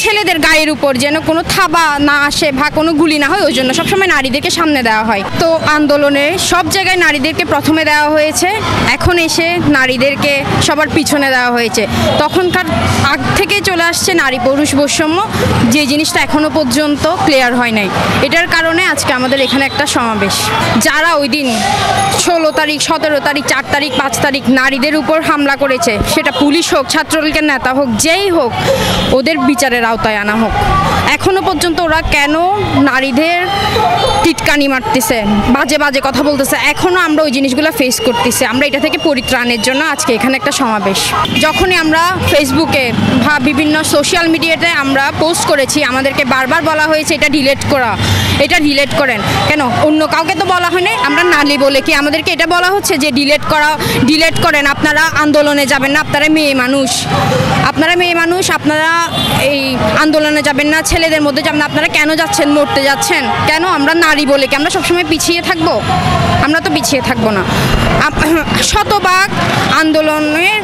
ছেলেদের গায়ের উপর যেন কোনো থাবা না আসে বা কোনো গুলি না হয়, ওই জন্য সবসময় নারীদেরকে সামনে দেওয়া হয়। তো আন্দোলনে সব জায়গায় নারীদেরকে প্রথমে দেওয়া হয়েছে, এখন এসে নারীদেরকে সবার পিছনে দেওয়া হয়েছে। তখনকার আগ থেকেই চলে আসছে নারী পুরুষ বৈষম্য, যে জিনিসটা এখনো পর্যন্ত ক্লিয়ার হয় নাই। এটার কারণে আজকে আমাদের এখানে একটা সমাবেশ। যারা ওই দিন 16 তারিখ, 17 তারিখ, 4 তারিখ, 5 তারিখ নারীদের উপর হামলা করেছে, সেটা পুলিশ হোক, ছাত্রলীগের নেতা হোক, যেই হোক, ওদের বিচারের আওতায় আনা হোক। এখনো পর্যন্ত ওরা কেন নারীদের টিটকানি মারতেছে, বাজে বাজে কথা বলতেছে, এখনো আমরা ওই জিনিসগুলো ফেস করতেছি। আমরা এটা থেকে পরিত্রাণের জন্য আজকে এখানে একটা সমাবেশ। যখনই আমরা ফেসবুকে বা বিভিন্ন সোশ্যাল মিডিয়াতে আমরা পোস্ট করেছি, আমাদেরকে বারবার বলা হয়েছে এটা ডিলিট করা, এটা ডিলিট করেন। কেন অন্য কাউকে তো বলা হয়নি, আমরা নারী বলে কি আমাদেরকে এটা বলা হচ্ছে যে ডিলিট করেন, আপনারা আন্দোলনে যাবেন না, আপনারা মেয়ে মানুষ, আপনারা এই আন্দোলনে যাবেন না, ছেলেদের মধ্যে যাবেন না, আপনারা কেন যাচ্ছেন, মরতে যাচ্ছেন কেন? আমরা নারী বলে কি আমরা সবসময় পিছিয়ে থাকবো? আমরা তো পিছিয়ে থাকবো না। শতভাগ আন্দোলনের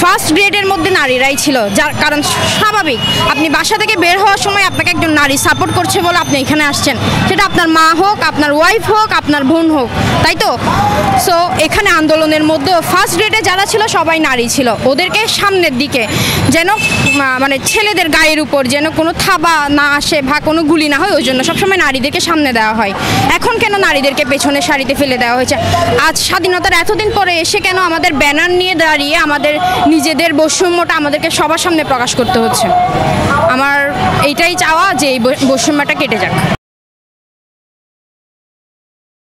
ফার্স্ট গ্রেডের মধ্যে নারীরাই ছিল, যার কারণ স্বাভাবিক, আপনি বাসা থেকে বের হওয়ার সময় আপনাকে একজন নারী সাপোর্ট করছে বলে আপনি এখানে আসছেন, সেটা আপনার মা হোক, আপনার ওয়াইফ হোক, আপনার বোন হোক, তাই তো? সো এখানে আন্দোলনের মধ্যে ফার্স্ট গ্রেডে যারা ছিল সবাই নারী ছিল। ওদেরকে সামনের দিকে যেন মানে ছেলেদের গায়ের উপর যেন কোনো থাবা না আসে বা কোনো গুলি না হয়, ওই জন্য সবসময় নারীদেরকে সামনে দেওয়া হয়। এখন কেন নারীদেরকে পেছনের সারিতে ফেলে দেওয়া হয়েছে? আজ স্বাধীনতার এতদিন পরে এসে কেন আমাদের ব্যানার নিয়ে দাঁড়িয়ে আমাদের নিজেদের বৈষম্যটা আমাদেরকে সবার সামনে প্রকাশ করতে হচ্ছে? আমার এইটাই চাওয়া যে এই বৈষম্যটা কেটে যাক।